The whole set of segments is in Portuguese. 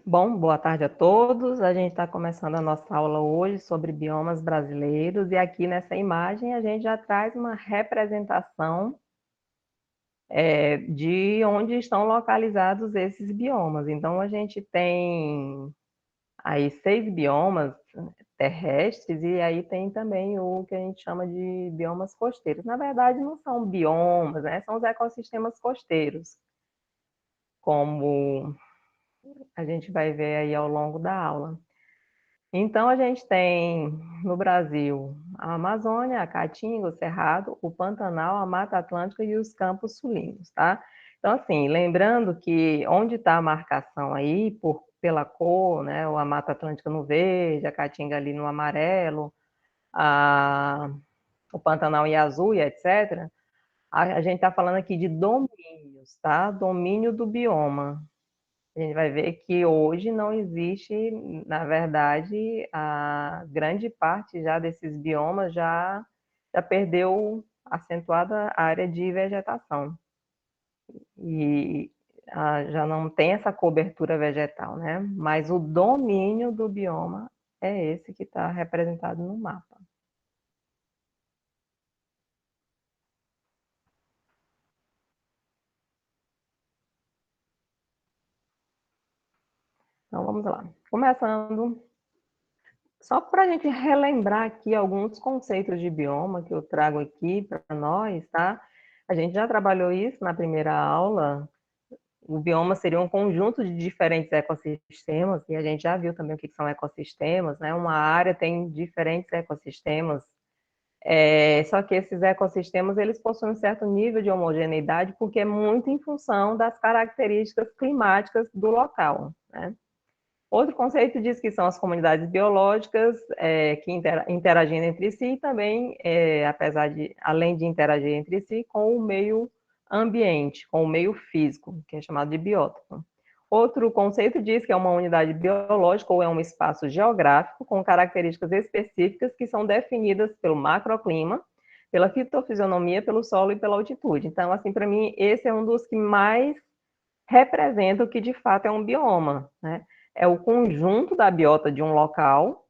Bom, boa tarde a todos. A gente está começando a nossa aula hoje sobre biomas brasileiros e aqui nessa imagem a gente já traz uma representação de onde estão localizados esses biomas. Então a gente tem aí 6 biomas terrestres e aí tem também o que a gente chama de biomas costeiros. Na verdade não são biomas, né? São os ecossistemas costeiros, como a gente vai ver aí ao longo da aula. Então, a gente tem no Brasil a Amazônia, a Caatinga, o Cerrado, o Pantanal, a Mata Atlântica e os Campos Sulinos, tá? Então, assim, lembrando que onde está a marcação aí, pela cor, né? A Mata Atlântica no verde, a Caatinga ali no amarelo, a, o Pantanal em azul e etc., a gente está falando aqui de domínios, tá? Domínio do bioma. A gente vai ver que hoje não existe, na verdade, a grande parte já desses biomas já perdeu acentuada área de vegetação e já não tem essa cobertura vegetal, né? Mas o domínio do bioma é esse que está representado no mapa. Então vamos lá. Começando, só para a gente relembrar aqui alguns conceitos de bioma que eu trago aqui para nós, tá? A gente já trabalhou isso na primeira aula. O bioma seria um conjunto de diferentes ecossistemas, e a gente já viu também o que são ecossistemas, né? Uma área tem diferentes ecossistemas, só que esses ecossistemas eles possuem um certo nível de homogeneidade, porque é muito em função das características climáticas do local, né? Outro conceito diz que são as comunidades biológicas que interagindo entre si e também, além de interagir entre si, com o meio ambiente, com o meio físico, que é chamado de biótopo. Outro conceito diz que é uma unidade biológica ou é um espaço geográfico com características específicas que são definidas pelo macroclima, pela fitofisionomia, pelo solo e pela altitude. Então, assim, para mim, esse é um dos que mais representa o que de fato é um bioma, né? É o conjunto da biota de um local,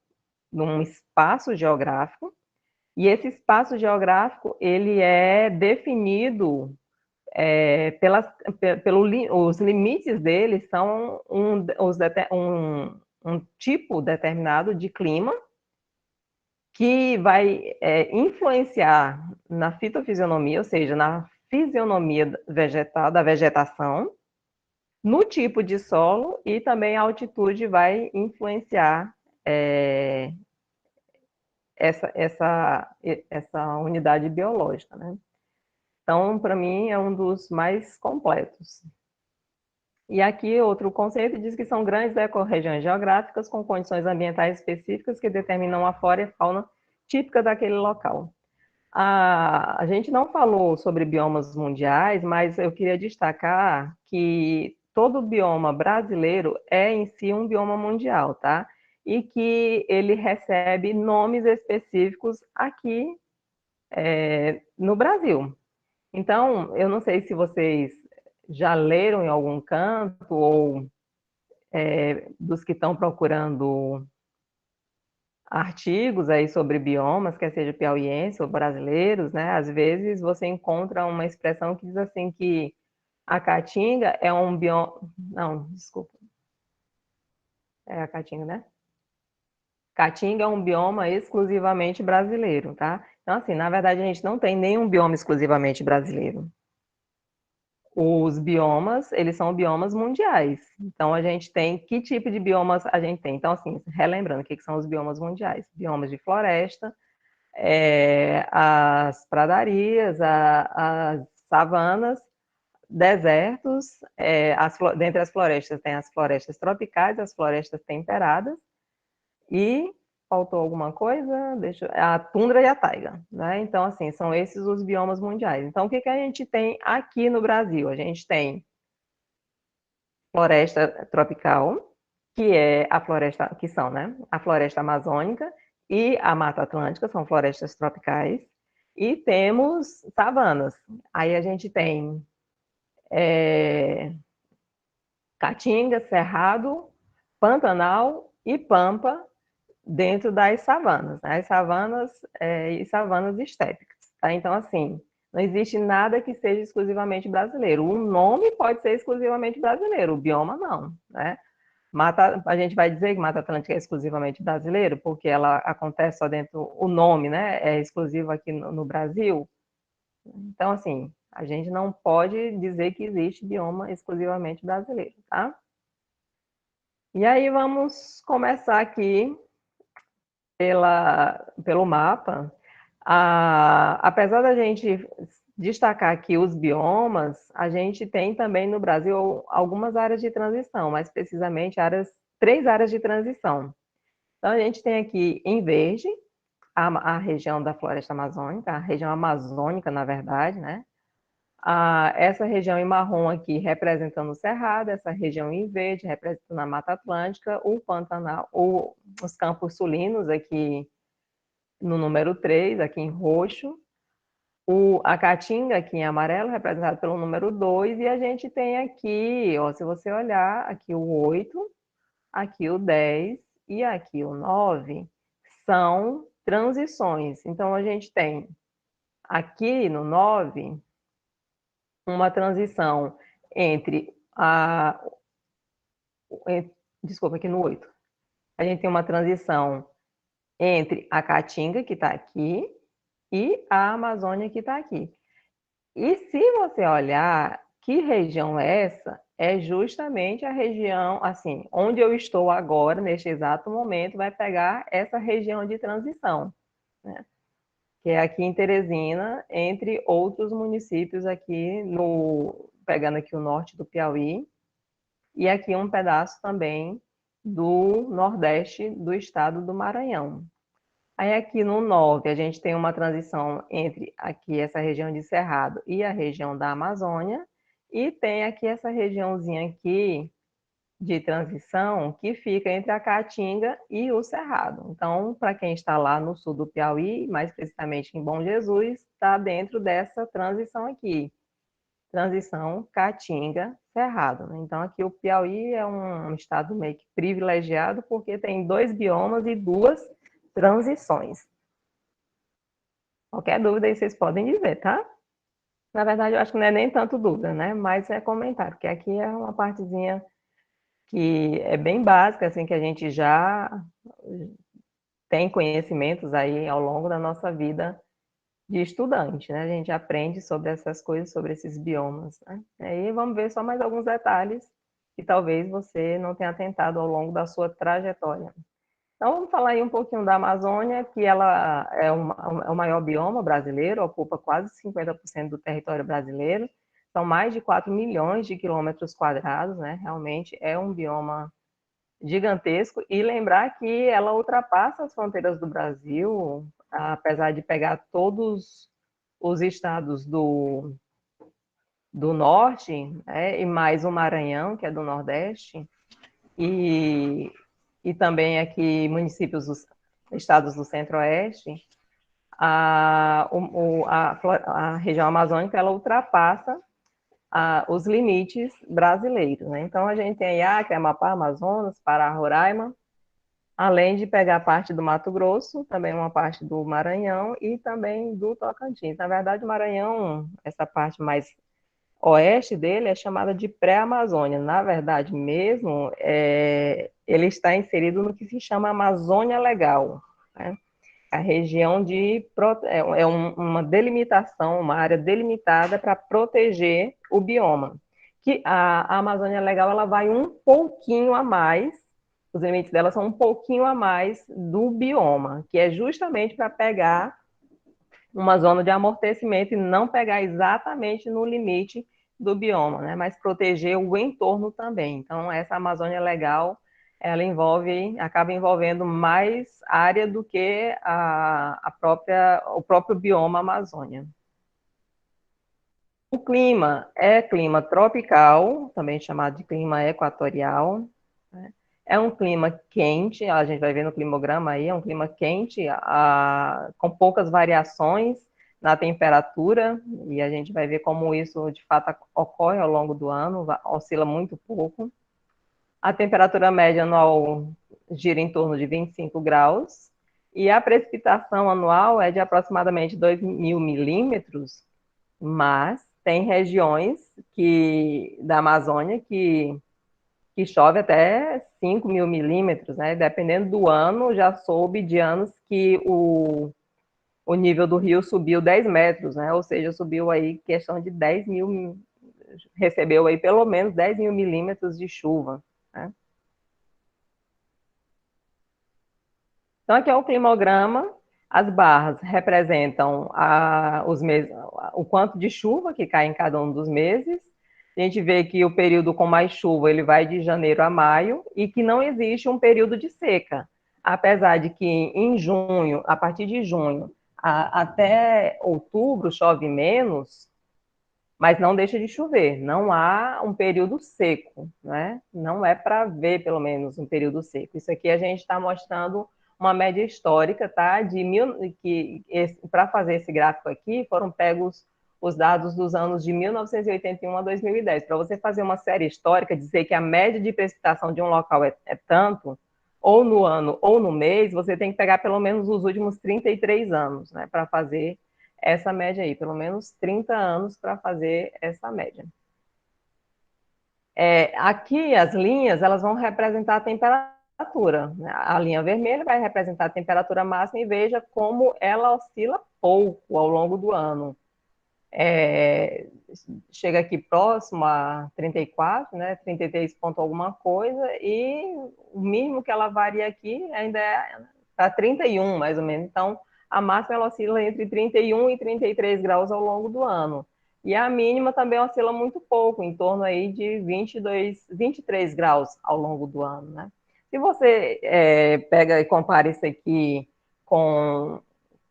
num espaço geográfico, e esse espaço geográfico ele é definido pelas, os limites dele são um tipo determinado de clima que vai influenciar na fitofisionomia, ou seja, na fisionomia vegetal, da vegetação, no tipo de solo e também a altitude vai influenciar é, essa unidade biológica, né? Então, para mim, é um dos mais completos. E aqui, outro conceito diz que são grandes ecorregiões geográficas com condições ambientais específicas que determinam a flora e fauna típica daquele local. A gente não falou sobre biomas mundiais, mas eu queria destacar que todo bioma brasileiro é em si um bioma mundial, tá? E que ele recebe nomes específicos aqui no Brasil. Então, eu não sei se vocês já leram em algum canto ou dos que estão procurando artigos aí sobre biomas, quer seja piauiense ou brasileiros, né? Às vezes você encontra uma expressão que diz assim que a caatinga é um bioma... Não, desculpa. É a caatinga, né? Caatinga é um bioma exclusivamente brasileiro, tá? Então, assim, na verdade, a gente não tem nenhum bioma exclusivamente brasileiro. Os biomas, eles são biomas mundiais. Então, a gente tem... Que tipo de biomas a gente tem? Então, assim, relembrando, o que são os biomas mundiais? Biomas de floresta, as pradarias, as savanas, desertos, dentre as florestas tem as florestas tropicais, as florestas temperadas e faltou alguma coisa? A tundra e a taiga, né? Então, assim, são esses os biomas mundiais. Então, o que a gente tem aqui no Brasil? A gente tem floresta tropical, que é a floresta, que são, né? A floresta amazônica e a Mata Atlântica, são florestas tropicais, e temos savanas. Aí a gente tem Caatinga, Cerrado, Pantanal e Pampa dentro das savanas, né? As savanas e savanas estépicas, tá? Então, assim, não existe nada que seja exclusivamente brasileiro. O nome pode ser exclusivamente brasileiro, o bioma não, né? A gente vai dizer que Mata Atlântica é exclusivamente brasileiro, porque ela acontece só dentro, o nome, né, é exclusivo aqui no Brasil. Então, assim, a gente não pode dizer que existe bioma exclusivamente brasileiro, tá? E aí vamos começar aqui pelo mapa. Apesar da gente destacar aqui os biomas, a gente tem também no Brasil algumas áreas de transição, mais precisamente três áreas de transição. Então, a gente tem aqui em verde a região da floresta amazônica, a região amazônica, na verdade, né? Essa região em marrom aqui representando o Cerrado, essa região em verde representando a Mata Atlântica, o Pantanal, os Campos Sulinos aqui no número 3, aqui em roxo, a Caatinga aqui em amarelo, representado pelo número 2, e a gente tem aqui, ó, se você olhar, aqui o 8, aqui o 10 e aqui o 9, são transições. Então, a gente tem aqui no 9 uma transição entre desculpa, aqui no 8. A gente tem uma transição entre a Caatinga, que está aqui, e a Amazônia, que está aqui. E se você olhar que região é essa, é justamente a região, assim, onde eu estou agora, neste exato momento, vai pegar essa região de transição, né? Que é aqui em Teresina, entre outros municípios aqui pegando aqui o norte do Piauí, e aqui um pedaço também do nordeste do estado do Maranhão. Aí aqui no 9 a gente tem uma transição entre aqui essa região de Cerrado e a região da Amazônia, e tem aqui essa regiãozinha aqui de transição que fica entre a Caatinga e o Cerrado. Então, para quem está lá no sul do Piauí, mais precisamente em Bom Jesus, está dentro dessa transição aqui. Transição Caatinga-Cerrado. Então, aqui o Piauí é um estado meio que privilegiado, porque tem 2 biomas e 2 transições. Qualquer dúvida aí vocês podem dizer, tá? Na verdade, eu acho que não é nem tanto dúvida, né? Mas é comentário, porque aqui é uma partezinha que é bem básica, assim, que a gente já tem conhecimentos aí ao longo da nossa vida de estudante, né? A gente aprende sobre essas coisas, sobre esses biomas, né? Aí vamos ver só mais alguns detalhes que talvez você não tenha atentado ao longo da sua trajetória. Então, vamos falar aí um pouquinho da Amazônia, que ela é o maior bioma brasileiro, ocupa quase 50% do território brasileiro, são mais de 4 milhões de quilômetros quadrados, né? Realmente é um bioma gigantesco, e lembrar que ela ultrapassa as fronteiras do Brasil, apesar de pegar todos os estados do norte, né, e mais o Maranhão, que é do nordeste, e, e também aqui municípios dos estados do centro-oeste, a região amazônica ela ultrapassa os limites brasileiros, né? Então, a gente tem Acre, Amapá, Amazonas, Pará, Roraima, além de pegar parte do Mato Grosso, também uma parte do Maranhão e também do Tocantins. Na verdade, o Maranhão, essa parte mais oeste dele, é chamada de pré-Amazônia. Na verdade, mesmo, ele está inserido no que se chama Amazônia Legal, né? A região uma delimitação, uma área delimitada para proteger o bioma. Que a Amazônia Legal ela vai um pouquinho a mais, os limites dela são um pouquinho a mais do bioma, que é justamente para pegar uma zona de amortecimento e não pegar exatamente no limite do bioma, né? Mas proteger o entorno também. Então, essa Amazônia Legal ela acaba envolvendo mais área do que o próprio bioma Amazônia. O clima é clima tropical, também chamado de clima equatorial, né? É um clima quente, a gente vai ver no climograma aí, é um clima quente, com poucas variações na temperatura, e a gente vai ver como isso de fato ocorre ao longo do ano, oscila muito pouco. A temperatura média anual gira em torno de 25 graus, e a precipitação anual é de aproximadamente 2.000 milímetros, mas tem regiões da Amazônia que chove até 5.000 milímetros, né? Dependendo do ano, já soube de anos que o nível do rio subiu 10 metros, né? Ou seja, subiu aí questão de 10.000, recebeu aí pelo menos 10.000 milímetros de chuva, né? Então, aqui é o climograma. As barras representam os meses, o quanto de chuva que cai em cada um dos meses. A gente vê que o período com mais chuva ele vai de janeiro a maio e que não existe um período de seca. Apesar de que em junho, a partir de junho até outubro chove menos, mas não deixa de chover. Não há um período seco, né? Não é para ver, pelo menos, um período seco. Isso aqui a gente está mostrando uma média histórica, tá? Para fazer esse gráfico aqui, foram pegos os dados dos anos de 1981 a 2010. Para você fazer uma série histórica, dizer que a média de precipitação de um local é tanto, ou no ano ou no mês, você tem que pegar pelo menos os últimos 33 anos, né? Para fazer essa média aí, pelo menos 30 anos para fazer essa média. Aqui, as linhas, elas vão representar a temperatura. Né? A linha vermelha vai representar a temperatura máxima e veja como ela oscila pouco ao longo do ano. Chega aqui próximo a 34, né, 33 ponto alguma coisa, e o mínimo que ela varia aqui ainda é para 31, mais ou menos. Então, a máxima ela oscila entre 31 e 33 graus ao longo do ano. E a mínima também oscila muito pouco, em torno aí de 23 graus ao longo do ano, né? Se você pega e compara isso aqui com,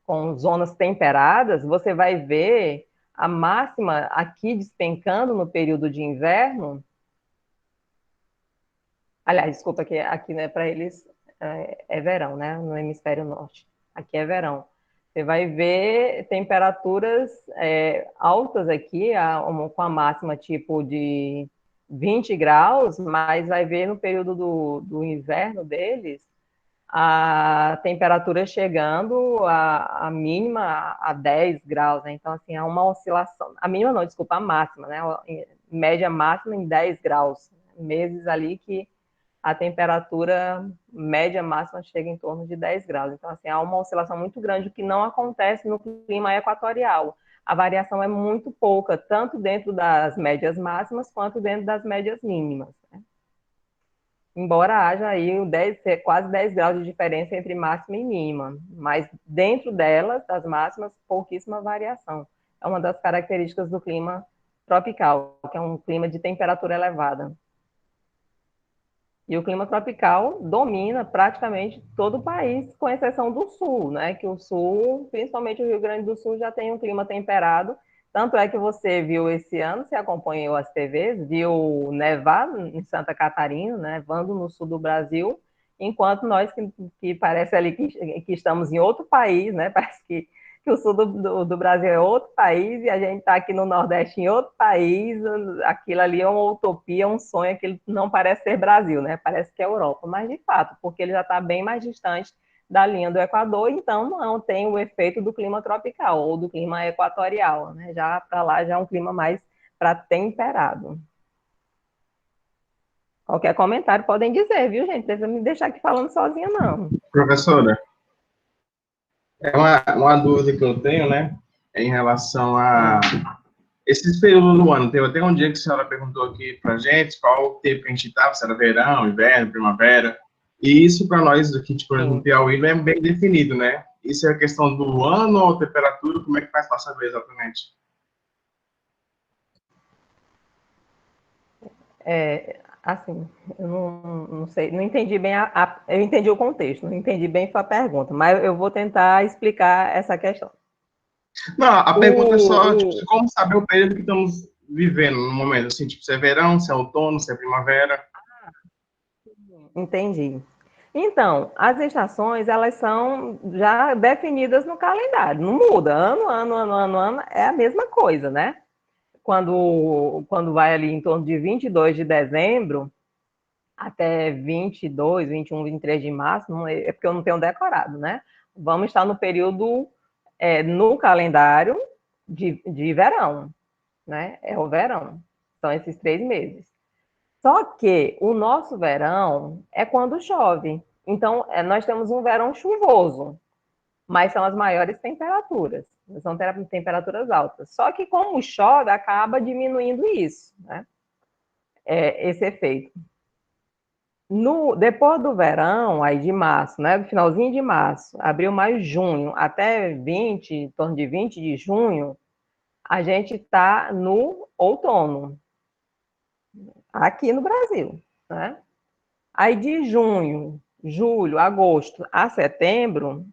com zonas temperadas, você vai ver a máxima aqui despencando no período de inverno. Aliás, desculpa, aqui né, para eles verão, né? No hemisfério norte. Aqui é verão. Você vai ver temperaturas altas aqui, com a máxima tipo de 20 graus, mas vai ver no período do inverno deles a temperatura chegando a mínima a 10 graus, né? Então, assim, há uma oscilação, a mínima não, desculpa, a máxima, né? Média máxima em 10 graus, meses ali que a temperatura média máxima chega em torno de 10 graus. Então, assim, há uma oscilação muito grande, o que não acontece no clima equatorial. A variação é muito pouca, tanto dentro das médias máximas, quanto dentro das médias mínimas, né? Embora haja aí quase 10 graus de diferença entre máxima e mínima, mas dentro delas, das máximas, pouquíssima variação. É uma das características do clima tropical, que é um clima de temperatura elevada. E o clima tropical domina praticamente todo o país, com exceção do sul, né? Que o sul, principalmente o Rio Grande do Sul, já tem um clima temperado. Tanto é que você viu esse ano, se acompanhou as TVs, viu nevar em Santa Catarina, nevando no sul do Brasil, enquanto nós que parece ali que estamos em outro país, né? Parece que o sul do Brasil é outro país e a gente está aqui no Nordeste em outro país, aquilo ali é uma utopia, um sonho, aquilo não parece ser Brasil, né? Parece que é Europa, mas de fato, porque ele já está bem mais distante da linha do Equador, então não tem o efeito do clima tropical ou do clima equatorial, né? Já para lá já é um clima mais para temperado. Qualquer comentário podem dizer, viu, gente? Não precisa me deixar aqui falando sozinha, não. Professora, é uma dúvida que eu tenho, né? Em relação a esses períodos do ano. Teve até um dia que a senhora perguntou aqui para a gente qual o tempo que a gente estava, se era verão, inverno, primavera. E isso, para nós aqui, tipo, no Piauí, não é bem definido, né? Isso é a questão do ano ou temperatura, como é que faz para saber exatamente? Assim, eu não sei, não entendi bem eu entendi o contexto, não entendi bem sua pergunta, mas eu vou tentar explicar essa questão. Não, a pergunta é só, tipo, como saber o período que estamos vivendo no momento, assim, tipo, se é verão, se é outono, se é primavera. Entendi. Então, as estações, elas são já definidas no calendário, não muda, ano, é a mesma coisa, né? Quando vai ali em torno de 22 de dezembro, até 22, 21, 23 de março, não é porque eu não tenho decorado, né? Vamos estar no período, no calendário de verão, né? É o verão. São esses 3 meses. Só que o nosso verão é quando chove. Então, nós temos um verão chuvoso, mas são as maiores temperaturas. São temperaturas altas. Só que como chove, acaba diminuindo isso, né? Esse efeito. Depois do verão, aí de março, né? Do finalzinho de março, abril, maio, junho, até 20, em torno de 20 de junho, a gente está no outono, aqui no Brasil, né? Aí de junho, julho, agosto a setembro,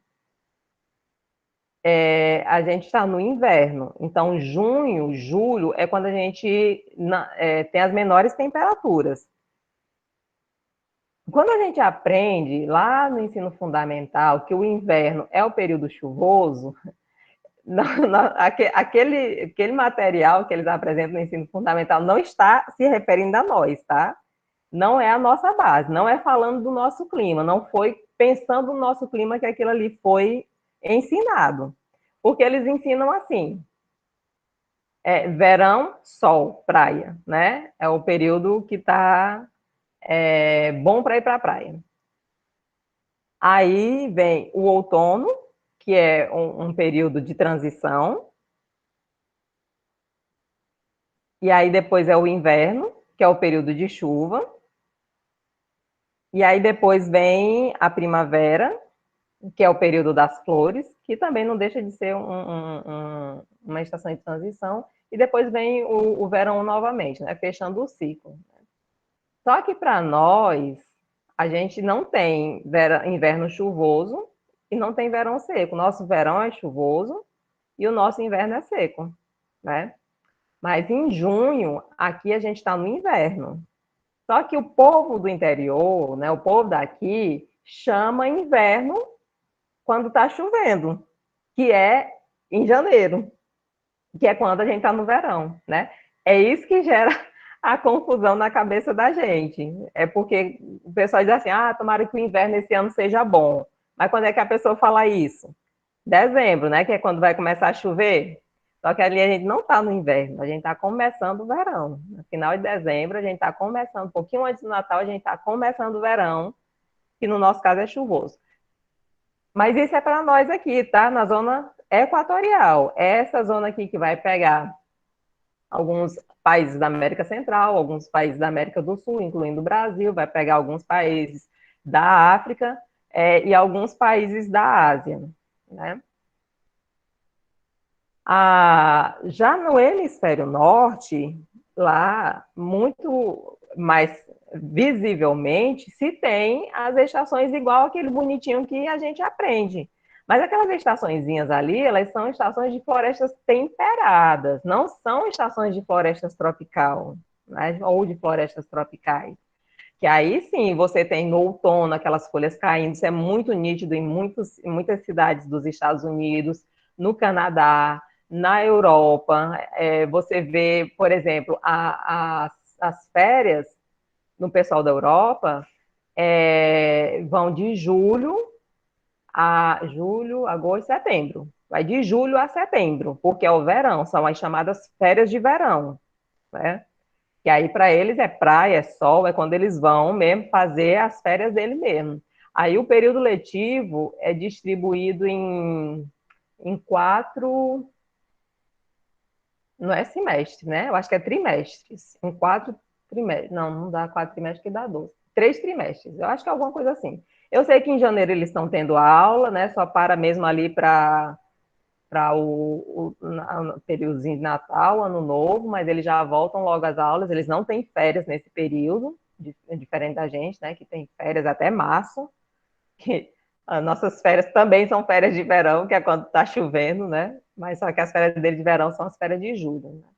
a gente está no inverno. Então, junho, julho é quando a gente tem as menores temperaturas. Quando a gente aprende lá no ensino fundamental que o inverno é o período chuvoso, aquele material que eles apresentam no ensino fundamental não está se referindo a nós, tá? Não é a nossa base, não é falando do nosso clima, não foi pensando no nosso clima que aquilo ali foi ensinado. Porque eles ensinam assim: verão, sol, praia, né? É o período que está bom para ir para a praia. Aí vem o outono, que é um período de transição. E aí depois é o inverno, que é o período de chuva. E aí depois vem a primavera, que é o período das flores, que também não deixa de ser uma estação de transição. E depois vem o verão novamente, né? Fechando o ciclo. Só que para nós, a gente não tem inverno chuvoso e não tem verão seco. Nosso verão é chuvoso e o nosso inverno é seco, né? Mas em junho, aqui a gente está no inverno. Só que o povo do interior, né, o povo daqui, chama inverno quando está chovendo, que é em janeiro, que é quando a gente está no verão, né? É isso que gera a confusão na cabeça da gente. É porque o pessoal diz assim, tomara que o inverno esse ano seja bom. Mas quando é que a pessoa fala isso? Dezembro, né? Que é quando vai começar a chover. Só que ali a gente não está no inverno, a gente está começando o verão. No final de dezembro, a gente está começando, um pouquinho antes do Natal, a gente está começando o verão, que no nosso caso é chuvoso. Mas isso é para nós aqui, tá? Na zona equatorial. É essa zona aqui que vai pegar alguns países da América Central, alguns países da América do Sul, incluindo o Brasil, vai pegar alguns países da África e alguns países da Ásia, né? Já no hemisfério norte, lá, muito mais visivelmente, se tem as estações igual aquele bonitinho que a gente aprende. Mas aquelas estaçõezinhas ali, elas são estações de florestas temperadas, não são estações de florestas tropical, né? Ou de florestas tropicais. Que aí sim, você tem no outono aquelas folhas caindo, isso é muito nítido em muitas cidades dos Estados Unidos, no Canadá, na Europa. Você vê, por exemplo, as férias no pessoal da Europa vão de julho, agosto, setembro. Vai de julho a setembro, porque é o verão, são as chamadas férias de verão, né? Que aí para eles é praia, é sol, é quando eles vão mesmo fazer as férias dele mesmo. Aí o período letivo é distribuído em 4, não é semestre, né? Eu acho que é trimestres. Em 4 trimestres. Não dá 4 trimestres que dá 12. 3 trimestres. Eu acho que é alguma coisa assim. Eu sei que em janeiro eles estão tendo aula, né? Só para mesmo ali para o períodozinho de Natal, Ano Novo, mas eles já voltam logo às aulas, eles não têm férias nesse período, diferente da gente, né, que tem férias até março, que as nossas férias também são férias de verão, que é quando está chovendo, né, mas só que as férias dele de verão são as férias de julho, né?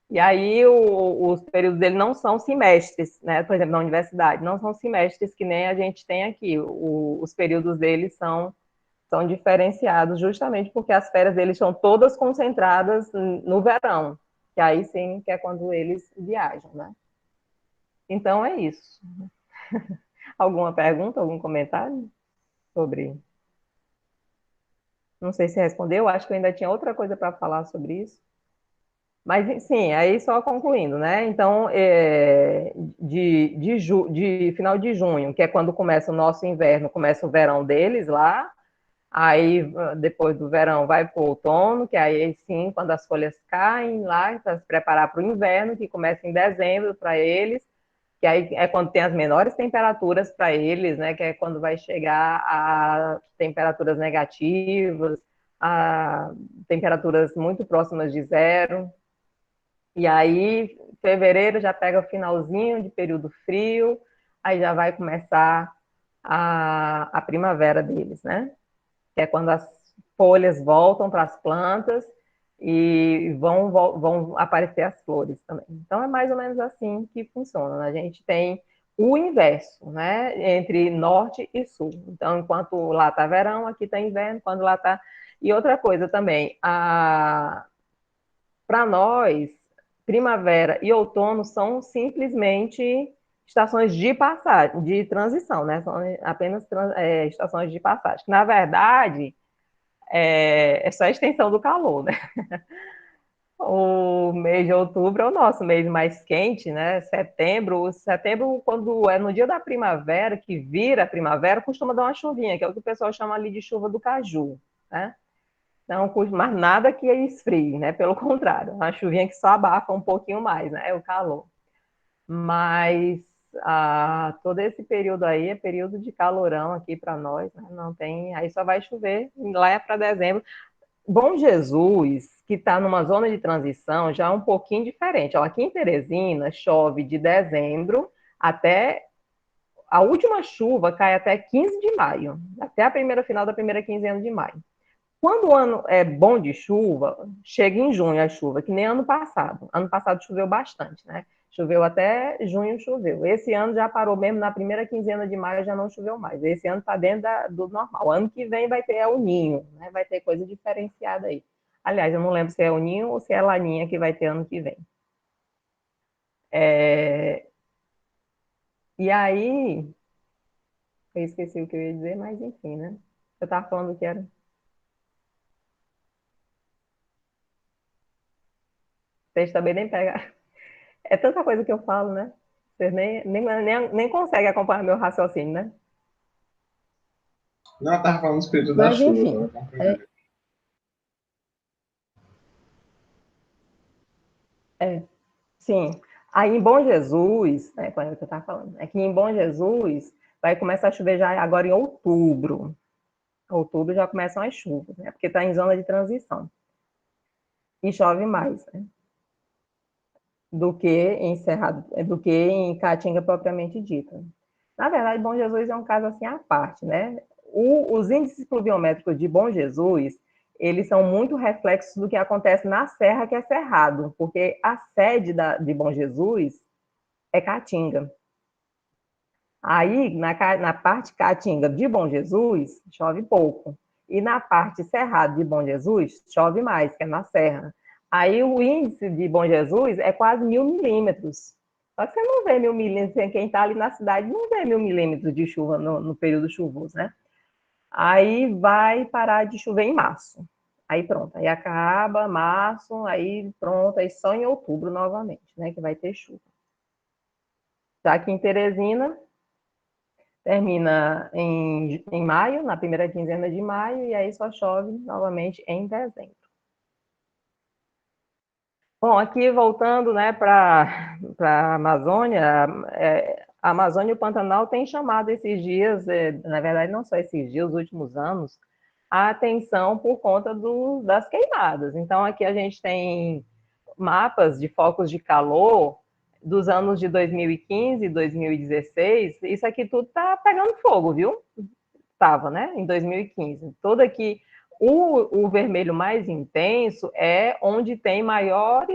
E aí os períodos dele não são semestres, né, por exemplo, na universidade, não são semestres que nem a gente tem aqui, os períodos deles são diferenciados justamente porque as férias deles são todas concentradas no verão, que aí sim que é quando eles viajam, né? Então é isso. Alguma pergunta, algum comentário sobre? Não sei se respondeu, acho que eu ainda tinha outra coisa para falar sobre isso. Mas, sim, aí só concluindo, né? Então, de final de junho, que é quando começa o nosso inverno, começa o verão deles lá, aí depois do verão vai para o outono, que aí sim, quando as folhas caem lá, para se preparar para o inverno, que começa em dezembro para eles, que aí é quando tem as menores temperaturas para eles, né? Que é quando vai chegar a temperaturas negativas, a temperaturas muito próximas de zero. E aí, fevereiro já pega o finalzinho de período frio, aí já vai começar a primavera deles, né? Que é quando as folhas voltam para as plantas e vão aparecer as flores também. Então, é mais ou menos assim que funciona, né? A gente tem o inverso, né? Entre norte e sul. Então, enquanto lá está verão, aqui está inverno, quando lá está... E outra coisa também, para nós, primavera e outono são simplesmente estações de passagem, de transição, né? São apenas estações de passagem. Na verdade, é só a extensão do calor, né? O mês de outubro é o nosso mês mais quente, né? Setembro, quando é no dia da primavera, que vira a primavera, costuma dar uma chuvinha, que é o que o pessoal chama ali de chuva do caju, né? Não, mas nada que esfrie, né? Pelo contrário, uma chuvinha que só abafa um pouquinho mais, né? É o calor. Mas todo esse período aí é período de calorão aqui para nós, né? Não tem, aí só vai chover lá é para dezembro. Bom Jesus, que está numa zona de transição, já é um pouquinho diferente. Ó, aqui em Teresina chove de dezembro até a última chuva cai até 15 de maio, até a primeira final da primeira quinzena de maio. Quando o ano é bom de chuva, chega em junho a chuva, que nem ano passado. Ano passado choveu bastante, né? Choveu até junho, choveu. Esse ano já parou mesmo, na primeira quinzena de maio já não choveu mais. Esse ano está dentro do normal. Ano que vem vai ter o ninho, né? Vai ter coisa diferenciada aí. Aliás, eu não lembro se é o ninho ou se é a laninha que vai ter ano que vem. E aí, eu esqueci o que eu ia dizer, mas enfim, né? Eu estava falando que era. Vocês também nem pegaram. É tanta coisa que eu falo, né? Vocês nem conseguem acompanhar meu raciocínio, né? Não, eu estava falando do espírito da Mas, chuva, enfim, estava compreendendo. sim. Aí em Bom Jesus, né, quando eu estava falando, é que em Bom Jesus vai começar a chover já agora em outubro. Outubro já começam as chuvas, né? Porque está em zona de transição. E chove mais, né? Do que em Caatinga propriamente dita. Na verdade, Bom Jesus é um caso assim à parte, né? Os índices pluviométricos de Bom Jesus, eles são muito reflexos do que acontece na serra, que é Cerrado, porque a sede de Bom Jesus é Caatinga. Aí, na parte Caatinga de Bom Jesus, chove pouco. E na parte Cerrado de Bom Jesus, chove mais, que é na serra. Aí o índice de Bom Jesus é quase 1.000 milímetros. Só que você não vê 1.000 milímetros, quem está ali na cidade não vê 1.000 milímetros de chuva no período chuvoso, né? Aí vai parar de chover em março. Aí pronto, aí acaba março, aí pronto, aí só em outubro novamente, né, que vai ter chuva. Já aqui em Teresina, termina em maio, na primeira quinzena de maio, e aí só chove novamente em dezembro. Bom, aqui voltando, né, para a Amazônia, a Amazônia e o Pantanal têm chamado esses dias, na verdade não só esses dias, os últimos anos, a atenção por conta das queimadas. Então aqui a gente tem mapas de focos de calor dos anos de 2015 e 2016, isso aqui tudo está pegando fogo, viu? Estava, né, em 2015. Todo aqui, o vermelho mais intenso é onde tem maior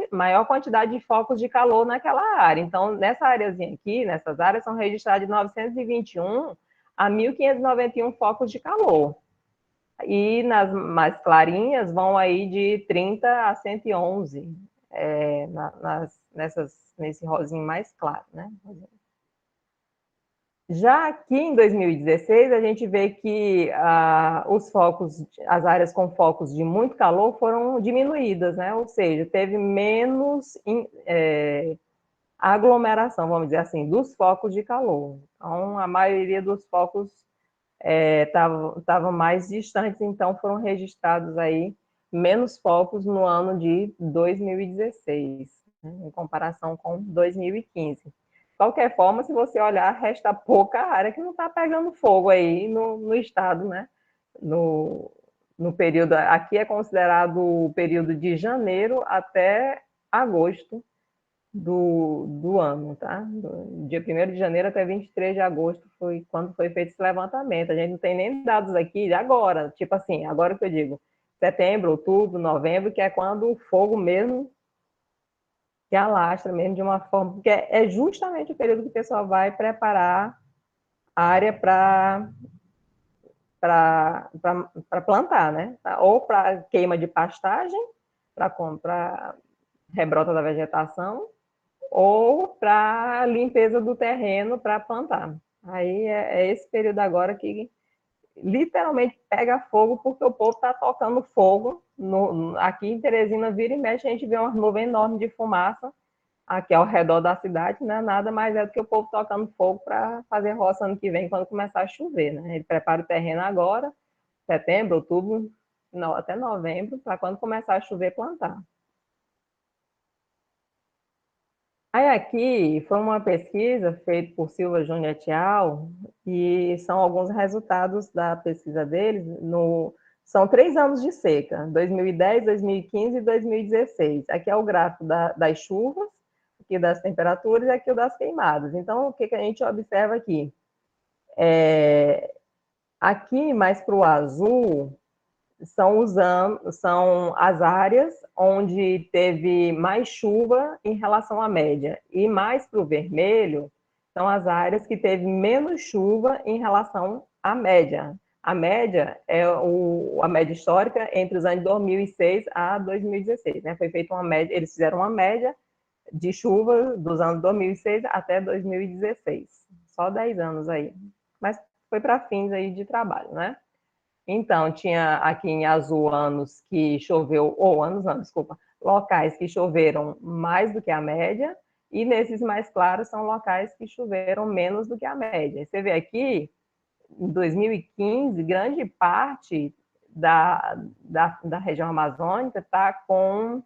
quantidade de focos de calor naquela área. Então, nessa áreazinha aqui, nessas áreas, são registrados de 921 a 1.591 focos de calor. E nas mais clarinhas vão aí de 30 a 111, nesse rosinho mais claro, né? Já aqui em 2016, a gente vê que os focos, as áreas com focos de muito calor foram diminuídas, né? Ou seja, teve menos aglomeração, vamos dizer assim, dos focos de calor. Então, a maioria dos focos estavam mais distantes, então foram registrados aí menos focos no ano de 2016, né, em comparação com 2015. De qualquer forma, se você olhar, resta pouca área que não está pegando fogo aí no estado, né? No período, aqui é considerado o período de janeiro até agosto do ano, tá? Do dia 1º de janeiro até 23 de agosto foi quando foi feito esse levantamento. A gente não tem nem dados aqui de agora, tipo assim, agora que eu digo, setembro, outubro, novembro, que é quando o fogo mesmo se alastra mesmo de uma forma, porque é justamente o período que o pessoal vai preparar a área para plantar, né? Ou para queima de pastagem, para rebrota da vegetação, ou para limpeza do terreno para plantar. Aí é esse período agora que literalmente pega fogo, porque o povo está tocando fogo. Aqui em Teresina, vira e mexe, a gente vê uma nuvem enorme de fumaça aqui ao redor da cidade, né? Nada mais é do que o povo tocando fogo para fazer roça ano que vem, quando começar a chover, né? Ele prepara o terreno agora, setembro, outubro, até novembro, para quando começar a chover, plantar. Aí aqui foi uma pesquisa feita por Silva Júnior et al. E são alguns resultados da pesquisa deles. São 3 anos de seca, 2010, 2015 e 2016. Aqui é o gráfico das chuvas, aqui das temperaturas e aqui o das queimadas. Então, o que a gente observa aqui? Aqui, mais para o azul, são as áreas onde teve mais chuva em relação à média. E mais para o vermelho, são as áreas que teve menos chuva em relação à média. A média é a média histórica entre os anos 2006 a 2016. Né? Foi feita uma média, eles fizeram uma média de chuva dos anos 2006 até 2016. Só 10 anos aí. Mas foi para fins aí de trabalho, né? Então, tinha aqui em azul anos que choveu, ou anos não, desculpa, locais que choveram mais do que a média, e nesses mais claros são locais que choveram menos do que a média. Você vê aqui, em 2015, grande parte da região amazônica está com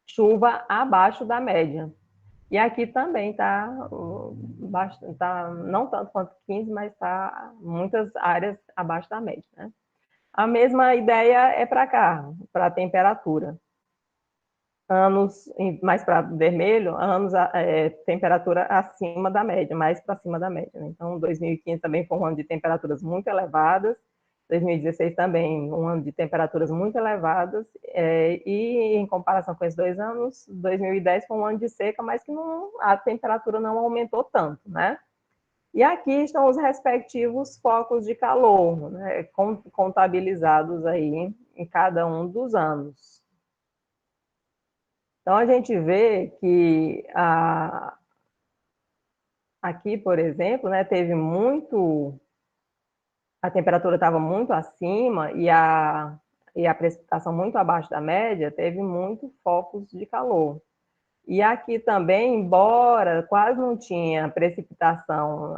chuva abaixo da média. E aqui também está, não tanto quanto 15, mas está muitas áreas abaixo da média, né? A mesma ideia é para cá, para a temperatura. Anos mais para vermelho, temperatura acima da média, mais para cima da média. Né? Então, 2015 também foi um ano de temperaturas muito elevadas, 2016 também um ano de temperaturas muito elevadas, e em comparação com esses 2 anos, 2010 foi um ano de seca, mas que a temperatura não aumentou tanto, né? E aqui estão os respectivos focos de calor, né, contabilizados aí em cada um dos anos. Então, a gente vê que aqui, por exemplo, né, teve muito... A temperatura estava muito acima e a precipitação muito abaixo da média, teve muitos focos de calor. E aqui também, embora quase não tinha precipitação,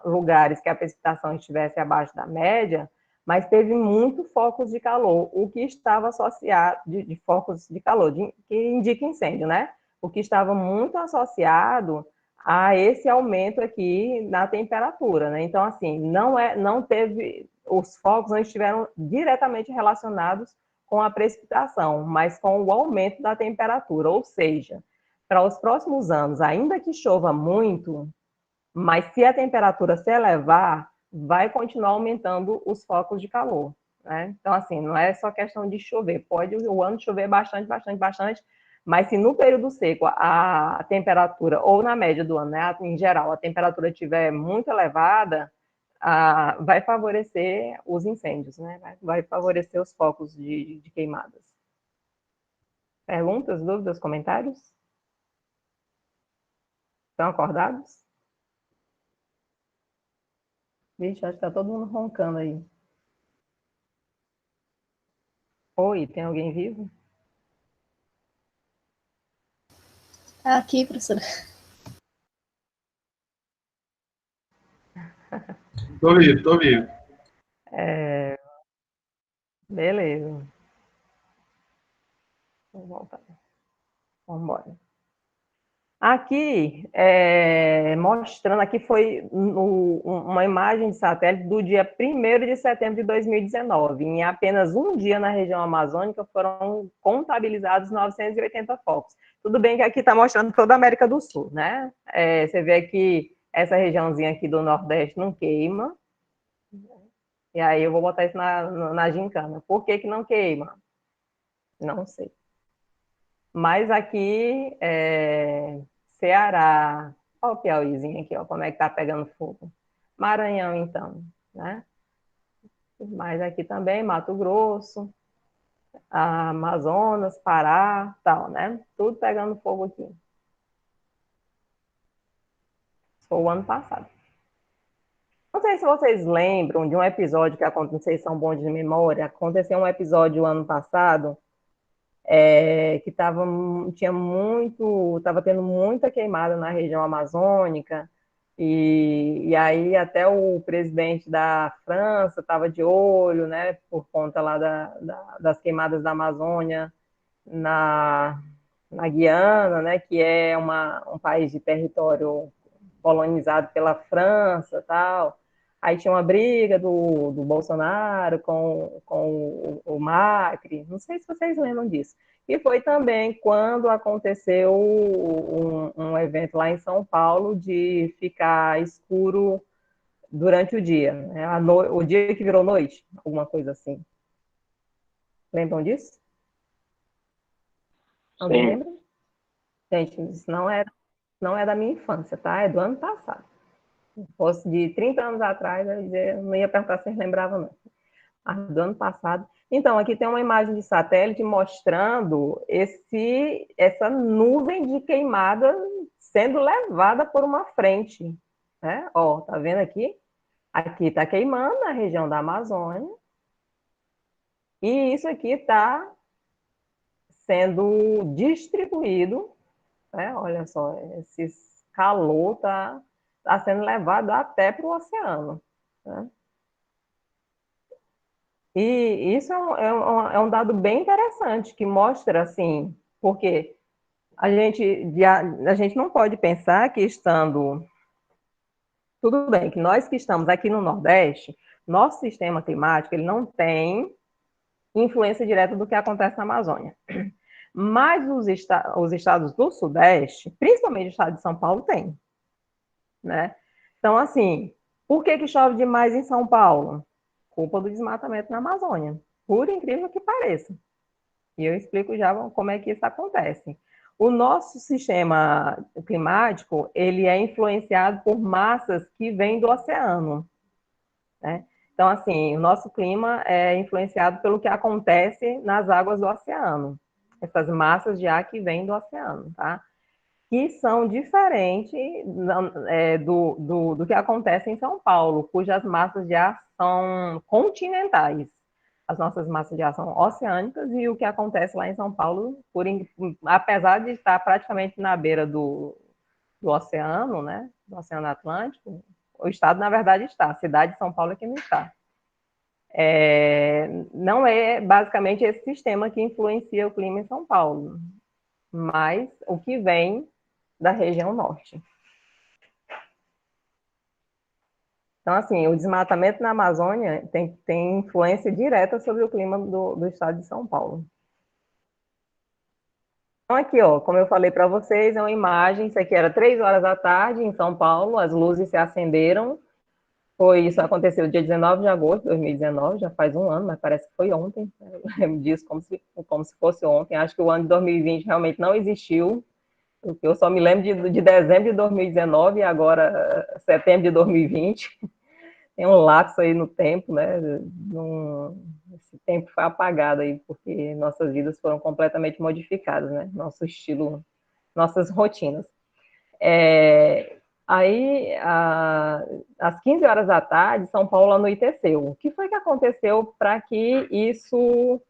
lugares que a precipitação estivesse abaixo da média, mas teve muito focos de calor, o que estava associado, de focos de calor, que indica incêndio, né? O que estava muito associado a esse aumento aqui na temperatura, né? Então, assim, não teve, os focos não estiveram diretamente relacionados com a precipitação, mas com o aumento da temperatura, ou seja, para os próximos anos, ainda que chova muito, mas se a temperatura se elevar, vai continuar aumentando os focos de calor. Né? Então, assim, não é só questão de chover, pode o ano chover bastante, bastante, bastante, mas se no período seco a temperatura, ou na média do ano, né, em geral, a temperatura estiver muito elevada, vai favorecer os incêndios, né? Vai favorecer os focos de queimadas. Perguntas, dúvidas, comentários? Estão acordados? Vixe, acho que tá todo mundo roncando aí. Oi, tem alguém vivo? Aqui, professora. Tô vivo, tô vivo. Beleza. Vamos voltar. Vamos embora. Aqui, mostrando, aqui foi uma imagem de satélite do dia 1º de setembro de 2019. Em apenas um dia na região amazônica foram contabilizados 980 focos. Tudo bem que aqui está mostrando toda a América do Sul, né? Você vê que essa regiãozinha aqui do Nordeste não queima. E aí eu vou botar isso na gincana. Por que que não queima? Não sei. Mas aqui, Ceará, olha o Piauízinho aqui, ó, como é que tá pegando fogo. Maranhão, então, né? Mas aqui também, Mato Grosso, Amazonas, Pará, tal, né? Tudo pegando fogo aqui. Foi o ano passado. Não sei se vocês lembram de um episódio que aconteceu, não sei se são bons de memória, aconteceu um episódio ano passado, que estava tendo muita queimada na região amazônica, e aí até o presidente da França estava de olho, né, por conta lá das queimadas da Amazônia na, na Guiana, né, que é um país de território colonizado pela França, tal. Aí tinha uma briga do Bolsonaro com o Macri, não sei se vocês lembram disso. E foi também quando aconteceu um evento lá em São Paulo de ficar escuro durante o dia, né? O dia que virou noite, alguma coisa assim. Lembram disso? Alguém Sim. lembra? Gente, isso não é da minha infância, tá? É do ano passado. Se fosse de 30 anos atrás, eu não ia perguntar se vocês lembravam, não. Mas do ano passado. Então, aqui tem uma imagem de satélite mostrando essa nuvem de queimada sendo levada por uma frente. Né? Ó, tá vendo aqui? Aqui está queimando a região da Amazônia. E isso aqui está sendo distribuído, né? Olha só, esse calor tá sendo levado até para o oceano. Né? E isso é um dado bem interessante, que mostra, assim, porque a gente não pode pensar que estando. Tudo bem, que nós que estamos aqui no Nordeste, nosso sistema climático ele não tem influência direta do que acontece na Amazônia. Mas os estados do Sudeste, principalmente o estado de São Paulo, tem. Né? Então, assim, por que chove demais em São Paulo? Culpa do desmatamento na Amazônia, por incrível que pareça. E eu explico já como é que isso acontece. O nosso sistema climático, ele é influenciado por massas que vêm do oceano, né? Então, assim, o nosso clima é influenciado pelo que acontece nas águas do oceano. Essas massas de ar que vêm do oceano, tá? Que são diferentes do que acontece em São Paulo, cujas massas de ar são continentais. As nossas massas de ar são oceânicas e o que acontece lá em São Paulo, apesar de estar praticamente na beira do oceano, né, do Oceano Atlântico, o estado, na verdade, está. A cidade de São Paulo é que não está. Não é basicamente esse sistema que influencia o clima em São Paulo, mas o que vem da região norte. Então, assim, o desmatamento na Amazônia tem influência direta sobre o clima do estado de São Paulo. Então, aqui, ó, como eu falei para vocês, é uma imagem, isso aqui era 3 horas da tarde em São Paulo, as luzes se acenderam, isso aconteceu dia 19 de agosto de 2019, já faz um ano, mas parece que foi ontem, eu lembro disso como se fosse ontem, acho que o ano de 2020 realmente não existiu, porque eu só me lembro de dezembro de 2019 e agora setembro de 2020, tem um lapso aí no tempo, né? Esse tempo foi apagado aí, porque nossas vidas foram completamente modificadas, né? Nosso estilo, nossas rotinas. Aí, às 15 horas da tarde, São Paulo anoiteceu. O que foi que aconteceu para que isso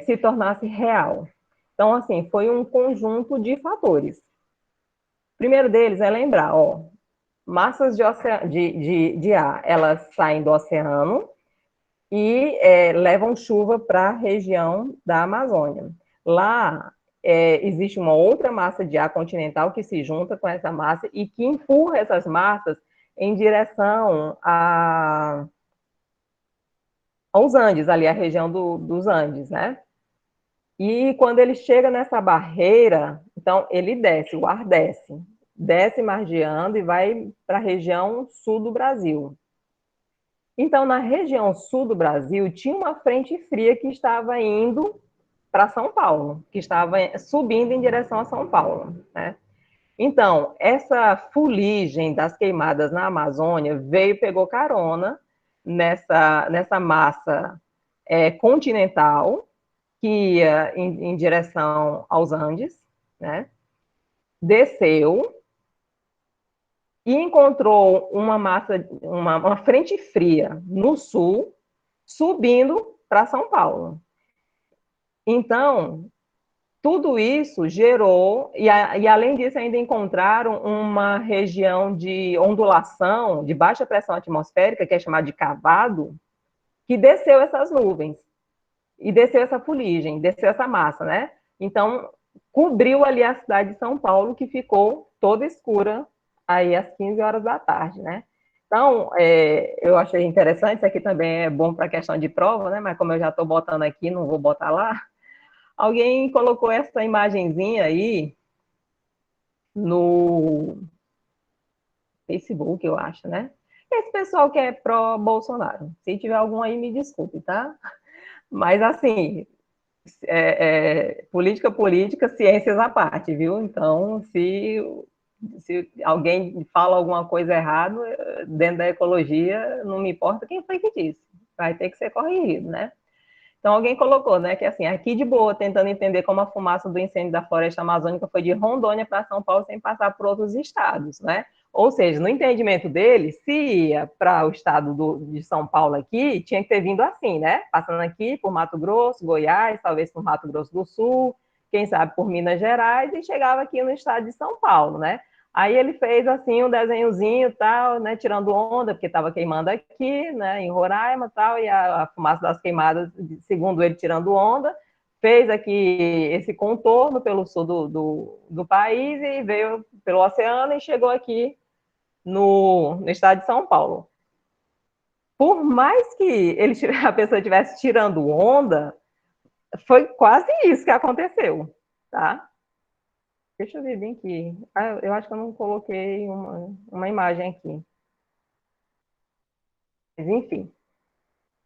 se tornasse real? Então, assim, foi um conjunto de fatores. O primeiro deles é lembrar, ó, massas de ar, elas saem do oceano e levam chuva para a região da Amazônia. Lá existe uma outra massa de ar continental que se junta com essa massa e que empurra essas massas em direção aos Andes, ali a região dos Andes, né? E quando ele chega nessa barreira, então ele desce, o ar desce margeando e vai para a região sul do Brasil. Então, na região sul do Brasil, tinha uma frente fria que estava indo para São Paulo, que estava subindo em direção a São Paulo, né? Então, essa fuligem das queimadas na Amazônia veio, pegou carona nessa massa continental que ia em direção aos Andes, né? Desceu e encontrou uma massa, uma frente fria no sul, subindo para São Paulo. Então, tudo isso gerou, e além disso, ainda encontraram uma região de ondulação, de baixa pressão atmosférica, que é chamada de cavado, que desceu essas nuvens, e desceu essa fuligem, desceu essa massa, né? Então, cobriu ali a cidade de São Paulo, que ficou toda escura aí às 15 horas da tarde, né? Então, eu achei interessante, isso aqui também é bom para a questão de prova, né? Mas como eu já estou botando aqui, não vou botar lá. Alguém colocou essa imagenzinha aí no Facebook, eu acho, né? Esse pessoal que é pró-Bolsonaro. Se tiver algum aí, me desculpe, tá? Mas, assim, política, ciências à parte, viu? Então, se alguém fala alguma coisa errada dentro da ecologia, não me importa quem foi que disse. Vai ter que ser corrigido, né? Então, alguém colocou, né, que assim, aqui de boa, tentando entender como a fumaça do incêndio da floresta amazônica foi de Rondônia para São Paulo sem passar por outros estados, né? Ou seja, no entendimento dele, se ia para o estado de São Paulo aqui, tinha que ter vindo assim, né? Passando aqui por Mato Grosso, Goiás, talvez por Mato Grosso do Sul, quem sabe por Minas Gerais, e chegava aqui no estado de São Paulo, né? Aí ele fez assim um desenhozinho tal, né, tirando onda, porque estava queimando aqui, né, em Roraima tal, e a fumaça das queimadas, segundo ele, tirando onda, fez aqui esse contorno pelo sul do país e veio pelo oceano e chegou aqui no estado de São Paulo. Por mais que a pessoa estivesse tirando onda, foi quase isso que aconteceu, tá? Deixa eu ver bem aqui. Eu acho que eu não coloquei uma imagem aqui. Mas, enfim.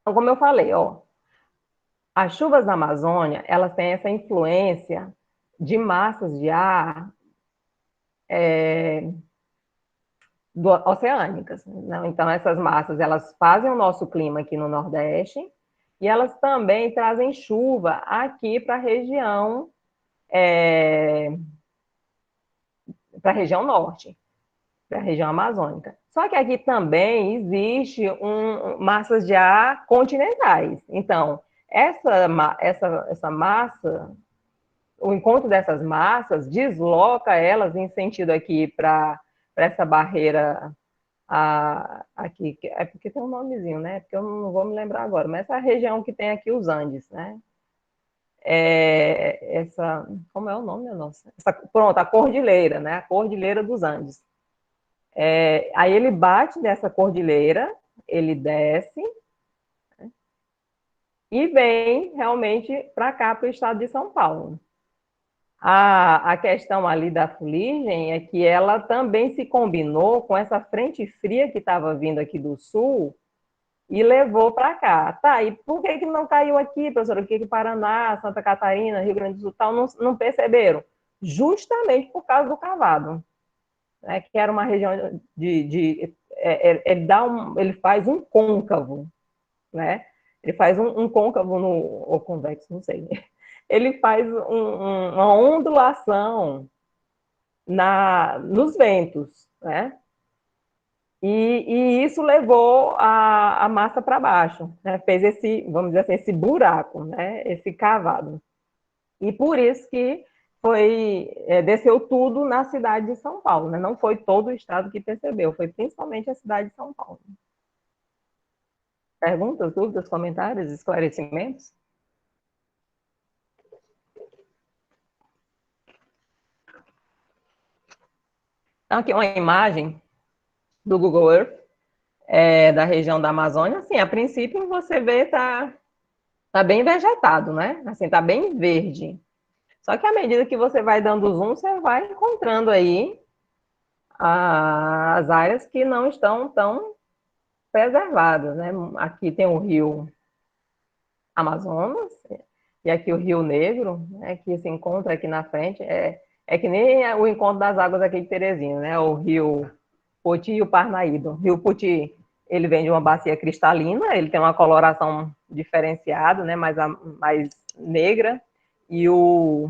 Então, como eu falei, ó, as chuvas da Amazônia, elas têm essa influência de massas de ar oceânicas. Né? Então, essas massas, elas fazem o nosso clima aqui no Nordeste e elas também trazem chuva aqui para a região norte, para a região amazônica. Só que aqui também existe massas de ar continentais. Então, essa massa, o encontro dessas massas desloca elas em sentido aqui para essa barreira aqui, é porque tem um nomezinho, né? Porque eu não vou me lembrar agora, mas essa região que tem aqui os Andes, né? Como é o nome, nossa? Pronto, a cordilheira, né? A cordilheira dos Andes. Aí ele bate nessa cordilheira, ele desce, né, e vem realmente para cá, para o estado de São Paulo. A questão ali da fuligem é que ela também se combinou com essa frente fria que estava vindo aqui do sul e levou para cá. Tá, e por que não caiu aqui, professora? Por que Paraná, Santa Catarina, Rio Grande do Sul tal, não perceberam? Justamente por causa do cavado. Né, que era uma região ele faz um côncavo, né? Ele faz um côncavo ou convexo, não sei. Ele faz uma ondulação nos ventos, né? E isso levou a massa para baixo, né? Fez esse, vamos dizer assim, esse buraco, né? Esse cavado. E por isso que desceu tudo na cidade de São Paulo, né? Não foi todo o estado que percebeu, foi principalmente a cidade de São Paulo. Perguntas, dúvidas, comentários, esclarecimentos? Então, aqui uma imagem do Google Earth, da região da Amazônia. Assim, a princípio você vê tá bem vegetado, né? Assim, tá bem verde. Só que à medida que você vai dando zoom, você vai encontrando aí as áreas que não estão tão preservadas, né? Aqui tem o rio Amazonas, e aqui o Rio Negro, né, que se encontra aqui na frente, é que nem o encontro das águas aqui de Teresina, né? O rio Poti e o Parnaíba. O rio Poti, ele vem de uma bacia cristalina, ele tem uma coloração diferenciada, né, mais negra, e o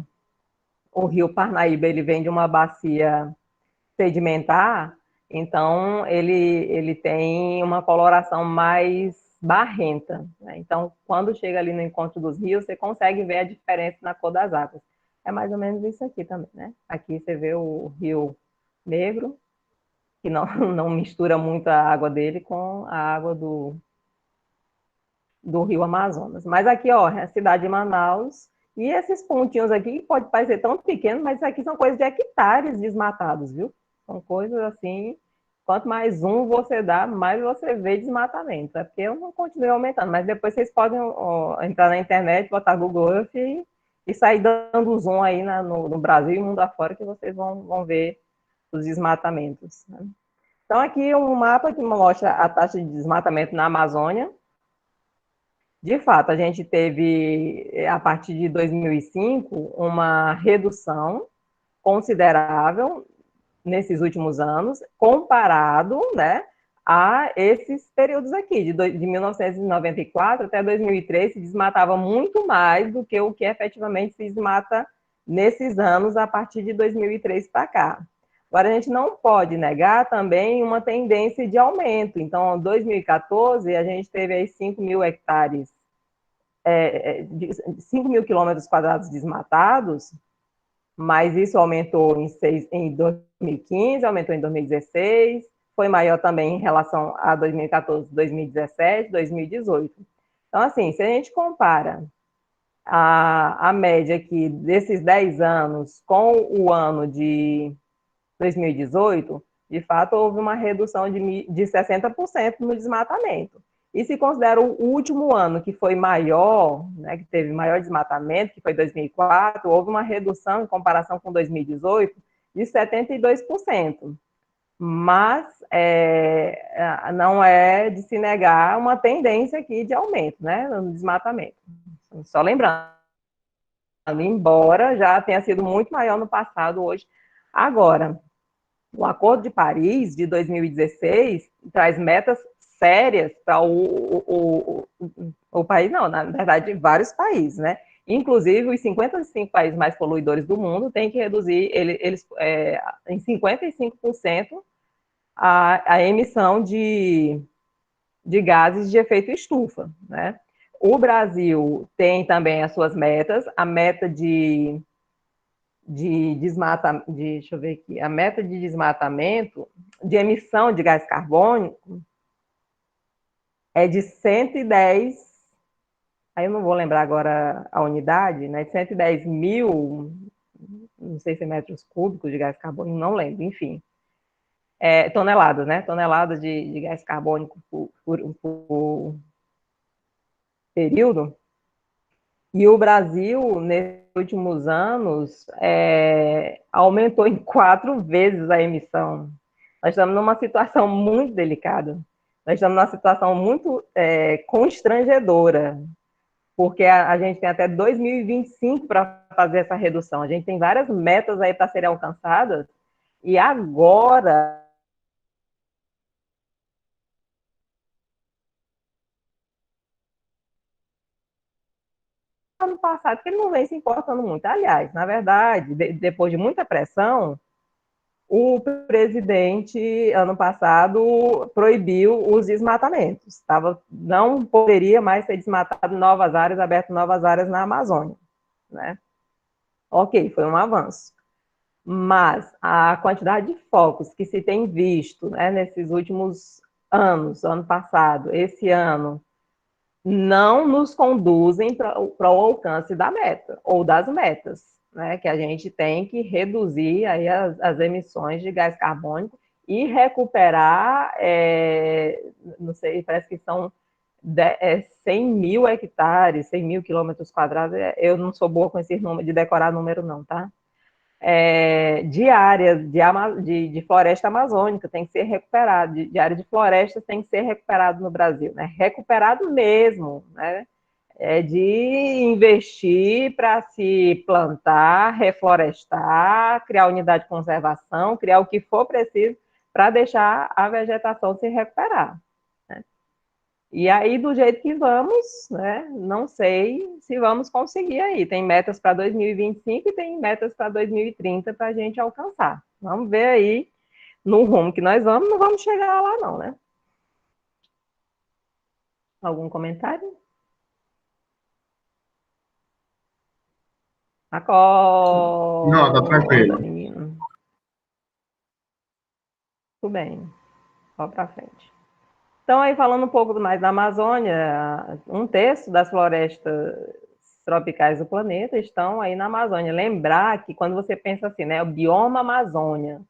rio Parnaíba, ele vem de uma bacia sedimentar, então ele tem uma coloração mais barrenta, né? Então, quando chega ali no encontro dos rios, você consegue ver a diferença na cor das águas. É mais ou menos isso aqui também, né? Aqui você vê o Rio Negro, que não, não mistura muito a água dele com a água do Rio Amazonas. Mas aqui, ó, é a cidade de Manaus, e esses pontinhos aqui, pode parecer tão pequeno, mas isso aqui são coisas de hectares desmatados, viu? São coisas assim, quanto mais zoom você dá, mais você vê desmatamento. É porque eu não continuei aumentando, mas depois vocês podem entrar na internet, botar Google Earth e sair dando zoom aí no Brasil e mundo afora, que vocês vão ver os desmatamentos, né? Então, aqui um mapa que mostra a taxa de desmatamento na Amazônia. De fato, a gente teve, a partir de 2005, uma redução considerável nesses últimos anos, comparado, né, a esses períodos aqui, de 1994 até 2003, se desmatava muito mais do que o que efetivamente se desmata nesses anos, a partir de 2003 para cá. Agora, a gente não pode negar também uma tendência de aumento. Então, em 2014, a gente teve aí 5 mil hectares, 5 mil quilômetros quadrados desmatados, mas isso aumentou em 2015, aumentou em 2016, foi maior também em relação a 2014, 2017, 2018. Então, assim, se a gente compara a média aqui desses 10 anos com o ano de 2018, de fato, houve uma redução de 60% no desmatamento. E se considera o último ano que foi maior, né, que teve maior desmatamento, que foi 2004, houve uma redução em comparação com 2018 de 72%. Mas não é de se negar uma tendência aqui de aumento, né, no desmatamento. Só lembrando, embora já tenha sido muito maior no passado, hoje. Agora, o Acordo de Paris, de 2016, traz metas sérias para o país, não, na verdade, vários países, né? Inclusive, os 55 países mais poluidores do mundo têm que reduzir em 55% a emissão de gases de efeito estufa, né? O Brasil tem também as suas metas, a meta deixa eu ver aqui, a meta de desmatamento, de emissão de gás carbônico, é de 110, aí eu não vou lembrar agora a unidade, né, de 110 mil, não sei se é metros cúbicos de gás carbônico, não lembro, enfim, toneladas, né, toneladas de gás carbônico por período. E o Brasil, nesses últimos anos, aumentou em 4 vezes a emissão. Nós estamos numa situação muito delicada. Nós estamos numa situação muito constrangedora, porque a gente tem até 2025 para fazer essa redução. A gente tem várias metas aí para serem alcançadas, e agora ano passado, que ele não vem se importando muito. Aliás, na verdade, depois de muita pressão, o presidente, ano passado, proibiu os desmatamentos. Não poderia mais ser desmatado novas áreas, aberto novas áreas na Amazônia, né? Ok, foi um avanço. Mas a quantidade de focos que se tem visto, né, nesses últimos anos, ano passado, esse ano, não nos conduzem para o alcance da meta, ou das metas, né, que a gente tem que reduzir aí as emissões de gás carbônico e recuperar, não sei, parece que são 100 mil hectares, 100 mil quilômetros quadrados, eu não sou boa com esse número, de decorar número não, tá? De área de floresta amazônica tem que ser recuperado, de área de florestas tem que ser recuperado no Brasil, né? Recuperado mesmo, né? De investir para se plantar, reflorestar, criar unidade de conservação, criar o que for preciso para deixar a vegetação se recuperar. E aí, do jeito que vamos, né, não sei se vamos conseguir aí. Tem metas para 2025 e tem metas para 2030 para a gente alcançar. Vamos ver aí no rumo que nós vamos, não vamos chegar lá não, né? Algum comentário? Não, tá Acorda, tranquilo. menino. Tudo bem. Vamos para frente. Então, aí falando um pouco mais da Amazônia, um terço das florestas tropicais do planeta estão aí na Amazônia. Lembrar que quando você pensa assim, né, o bioma Amazônia,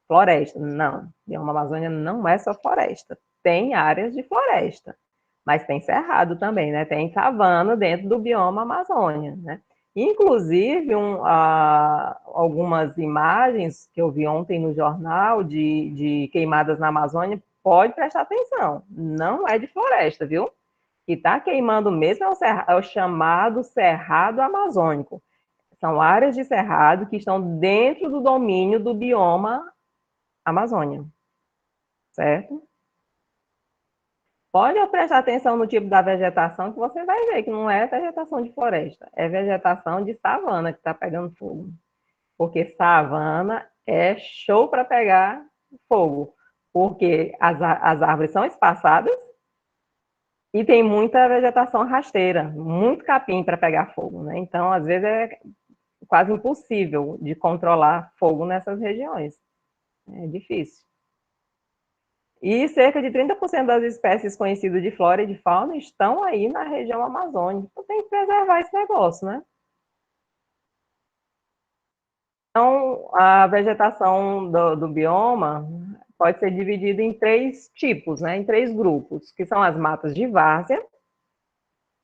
floresta, não, bioma Amazônia não é só floresta, tem áreas de floresta, mas tem cerrado também, né, tem savana dentro do bioma Amazônia, né. Inclusive, algumas imagens que eu vi ontem no jornal de queimadas na Amazônia, pode prestar atenção, não é de floresta, viu? Que está queimando mesmo é o chamado Cerrado Amazônico. São áreas de cerrado que estão dentro do domínio do bioma Amazônia, certo? Pode prestar atenção no tipo da vegetação que você vai ver que não é vegetação de floresta, é vegetação de savana que está pegando fogo. Porque savana é show para pegar fogo, porque as árvores são espaçadas e tem muita vegetação rasteira, muito capim para pegar fogo, né? Então, às vezes, é quase impossível de controlar fogo nessas regiões. É difícil. E cerca de 30% das espécies conhecidas de flora e de fauna estão aí na região amazônica. Então, tem que preservar esse negócio, né? Então, a vegetação do bioma pode ser dividida em três tipos, né? Em três grupos, que são as matas de várzea.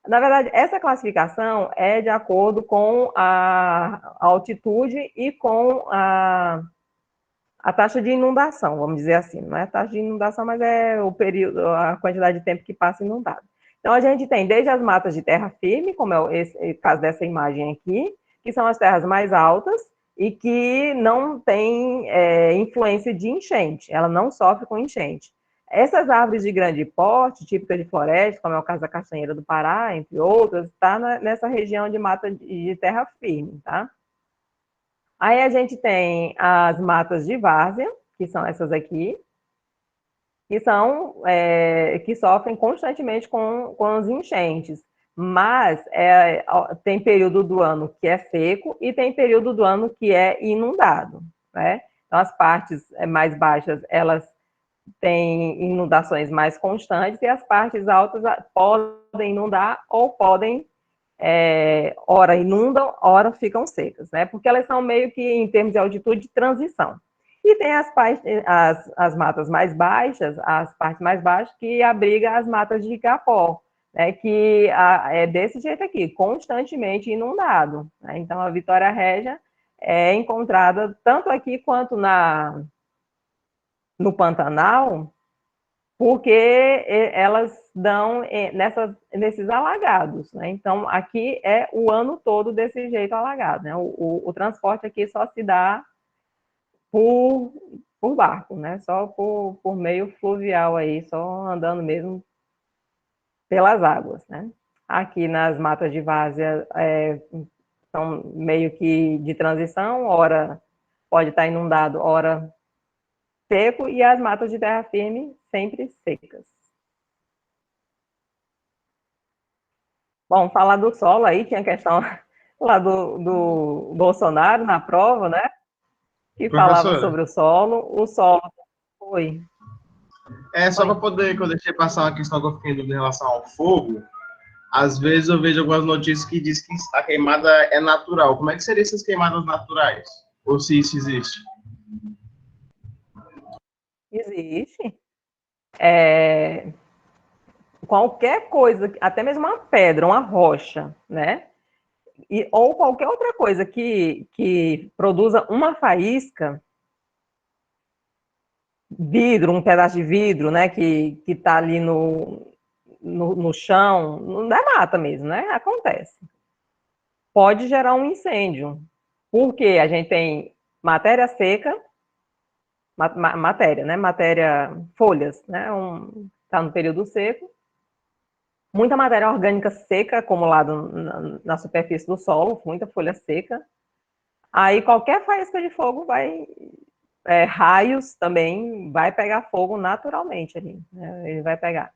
Na verdade, essa classificação é de acordo com a altitude e com a taxa de inundação, vamos dizer assim. Não é a taxa de inundação, mas é o período, a quantidade de tempo que passa inundado. Então, a gente tem desde as matas de terra firme, como é o caso dessa imagem aqui, que são as terras mais altas e que não tem influência de enchente, ela não sofre com enchente. Essas árvores de grande porte, típicas de floresta, como é o caso da castanheira do Pará, entre outras, está nessa região de mata de terra firme, tá? Aí a gente tem as matas de várzea, que são essas aqui, que sofrem constantemente com os enchentes. Mas tem período do ano que é seco e tem período do ano que é inundado, né? Então, as partes mais baixas, elas têm inundações mais constantes e as partes altas podem inundar ou podem ora inundam, ora ficam secas, né? Porque elas são meio que, em termos de altitude, de transição. E tem as matas mais baixas, as partes mais baixas, que abrigam as matas de igapó, né? Que é desse jeito aqui, constantemente inundado, né? Então, a Vitória Régia é encontrada tanto aqui quanto no Pantanal, porque elas dão nesses alagados, né? Então, aqui é o ano todo desse jeito alagado, né? O transporte aqui só se dá por, por barco, né? Só por meio fluvial aí, só andando mesmo pelas águas, né? Aqui nas matas de várzea são meio que de transição, ora pode estar inundado, ora seco e as matas de terra firme sempre secas. Bom, falar do solo aí, tinha questão lá do Bolsonaro na prova, né? Que falava Professora, sobre o solo. O solo foi. só para poder, quando eu deixei passar uma questão que eu fiquei em dúvida em relação ao fogo, às vezes eu vejo algumas notícias que diz que a queimada é natural. Como é que seriam essas queimadas naturais? Ou se isso existe? Existe. Qualquer coisa, até mesmo uma pedra, uma rocha, né? Ou qualquer outra coisa que produza uma faísca, vidro, um pedaço de vidro, né? Que está ali no chão, não dá mata mesmo, né? Acontece. Pode gerar um incêndio. Porque a gente tem matéria seca, matéria, né? Matéria, folhas, né? Está no período seco. Muita matéria orgânica seca acumulada na superfície do solo, muita folha seca. Aí qualquer faísca de fogo vai, raios também, vai pegar fogo naturalmente ali, né? Ele vai pegar.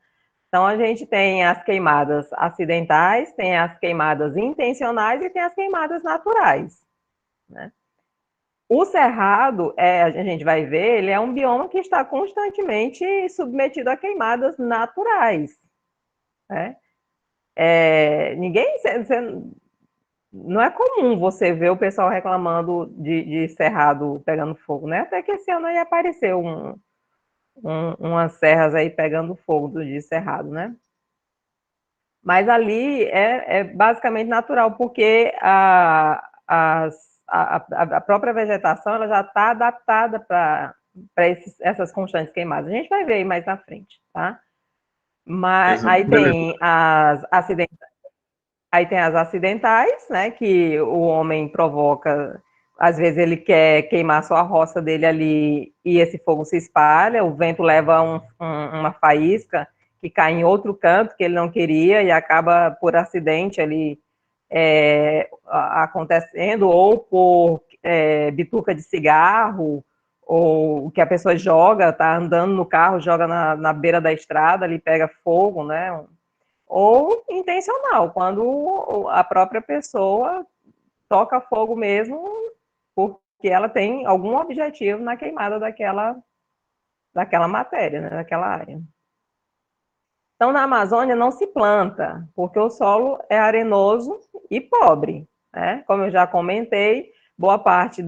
Então a gente tem as queimadas acidentais, tem as queimadas intencionais e tem as queimadas naturais, né? O cerrado, a gente vai ver, ele é um bioma que está constantemente submetido a queimadas naturais, né? Ninguém, não é comum você ver o pessoal reclamando de cerrado pegando fogo, né? Até que esse ano aí apareceu umas serras aí pegando fogo de cerrado, né? Mas ali é basicamente natural, porque a própria vegetação ela já está adaptada para essas constantes queimadas. A gente vai ver aí mais na frente, tá? Mas aí Beleza. tem as acidentes. Aí tem as acidentais, né, que o homem provoca, às vezes ele quer queimar só a roça dele ali e esse fogo se espalha, o vento leva uma faísca que cai em outro canto que ele não queria e acaba por acidente ali acontecendo, ou por bituca de cigarro, ou que a pessoa joga, tá andando no carro, joga na beira da estrada, ali pega fogo, né, ou intencional, quando a própria pessoa toca fogo mesmo, porque ela tem algum objetivo na queimada daquela matéria, né, daquela área. Então, na Amazônia não se planta, porque o solo é arenoso e pobre, né? Como eu já comentei, boa parte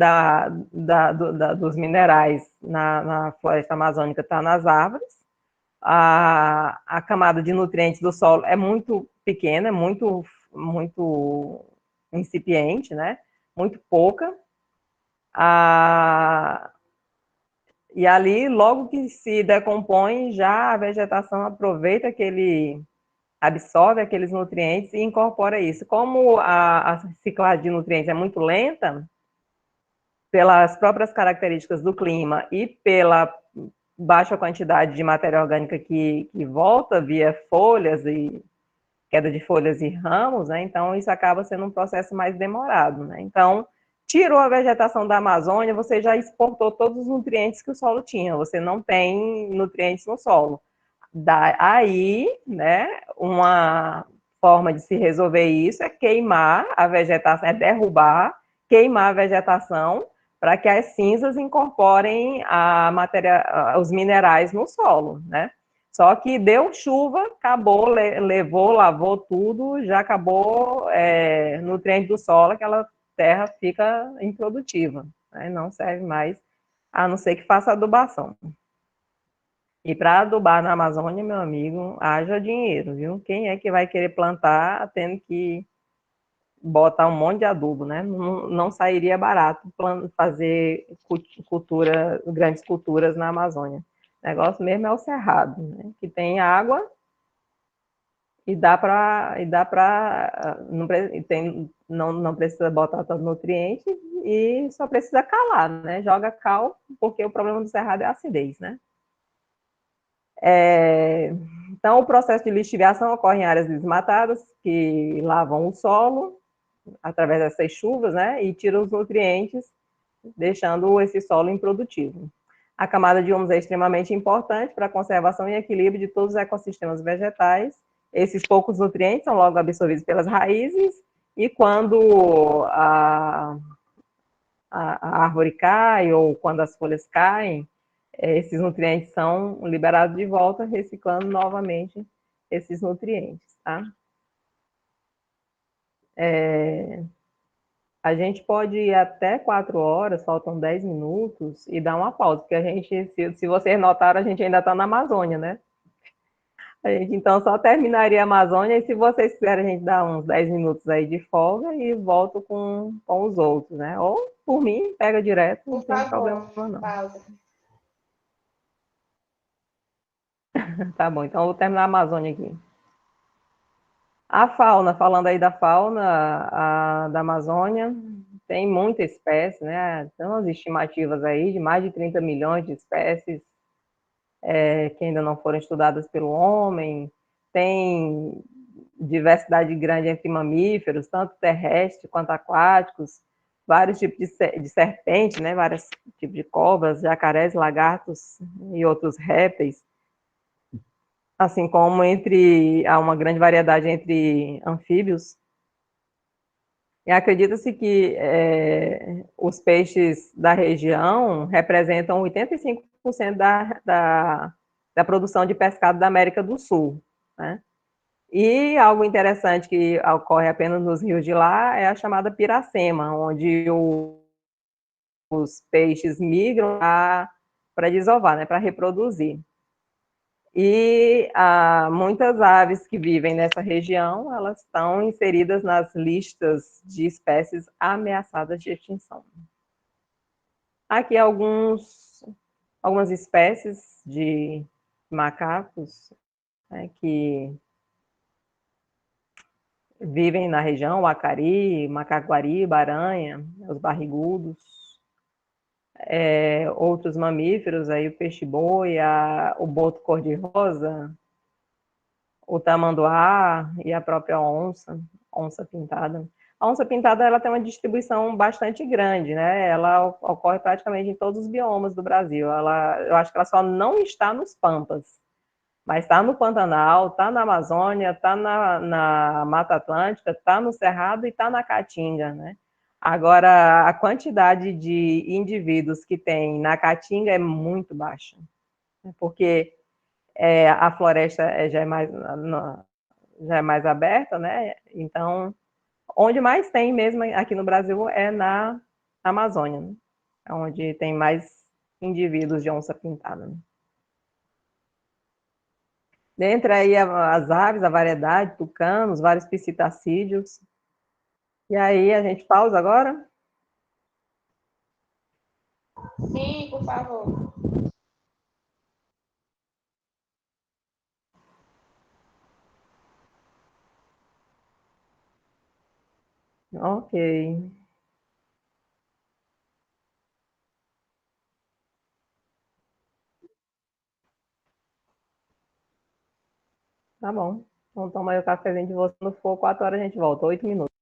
dos minerais na floresta amazônica está nas árvores. A camada de nutrientes do solo é muito pequena, muito incipiente, né? Muito pouca. E ali, logo que se decompõe, já a vegetação aproveita absorve aqueles nutrientes e incorpora isso. Como a ciclagem de nutrientes é muito lenta, pelas próprias características do clima e pela baixa quantidade de matéria orgânica que volta via folhas e queda de folhas e ramos, né? Então isso acaba sendo um processo mais demorado, né? Então, tirou a vegetação da Amazônia, você já exportou todos os nutrientes que o solo tinha, você não tem nutrientes no solo. Aí, né, uma forma de se resolver isso é queimar a vegetação, é derrubar, queimar a vegetação para que as cinzas incorporem a matéria, os minerais no solo, né? Só que deu chuva, acabou, levou, lavou tudo, já acabou nutriente do solo, aquela terra fica improdutiva, né? Não serve mais, a não ser que faça adubação. E para adubar na Amazônia, meu amigo, haja dinheiro, viu? Quem é que vai querer plantar tendo que botar um monte de adubo, né? Não sairia barato fazer grandes culturas na Amazônia. O negócio mesmo é o cerrado, né? Que tem água e não precisa botar todo nutriente e só precisa calar, né? Joga cal, porque o problema do cerrado é a acidez, né? Então, o processo de lixiviação ocorre em áreas desmatadas, que lavam o solo, através dessas chuvas, né, e tiram os nutrientes, deixando esse solo improdutivo. A camada de humus é extremamente importante para a conservação e equilíbrio de todos os ecossistemas vegetais. Esses poucos nutrientes são logo absorvidos pelas raízes, e quando a árvore cai ou quando as folhas caem, esses nutrientes são liberados de volta, reciclando novamente esses nutrientes, tá? A gente pode ir até 4 horas, faltam 10 minutos, e dar uma pausa, porque a gente, se vocês notaram, a gente ainda está na Amazônia, né? A gente então só terminaria a Amazônia, e se vocês quiserem, a gente dá uns 10 minutos aí de folga e volto com os outros, né? Ou, por mim, pega direto, não Por tem favor, problema não. pausa. Tá bom, então eu vou terminar a Amazônia aqui. A fauna, falando aí da fauna da Amazônia, tem muita espécie, né? Tem umas estimativas aí de mais de 30 milhões de espécies que ainda não foram estudadas pelo homem. Tem diversidade grande entre mamíferos, tanto terrestres quanto aquáticos, vários tipos de serpente, né? Vários tipos de cobras, jacarés, lagartos e outros répteis, assim como há uma grande variedade entre anfíbios. E acredita-se que os peixes da região representam 85% da produção de pescado da América do Sul, né? E algo interessante que ocorre apenas nos rios de lá é a chamada piracema, onde os peixes migram para desovar, né, para reproduzir. E muitas aves que vivem nessa região, elas estão inseridas nas listas de espécies ameaçadas de extinção. Aqui algumas espécies de macacos, né, que vivem na região: o acari, macaco-guariba, aranha, os barrigudos, outros mamíferos, aí o peixe-boi, o boto cor-de-rosa, o tamanduá e a própria onça pintada. A onça pintada, ela tem uma distribuição bastante grande, né? Ela ocorre praticamente em todos os biomas do Brasil. Eu acho que ela só não está nos pampas, mas está no Pantanal, está na Amazônia, está na Mata Atlântica, está no Cerrado e está na Caatinga, né? Agora, a quantidade de indivíduos que tem na Caatinga é muito baixa, né? Porque a floresta já é mais aberta, né? Então, onde mais tem mesmo aqui no Brasil é na Amazônia, né? É onde tem mais indivíduos de onça pintada, né? Dentre aí as aves, a variedade, tucanos, vários psitacídeos. E aí, a gente pausa agora? Sim, por favor. Ok. Tá bom. Então toma aí o cafezinho de você, no for 4 horas a gente volta, 8 minutos.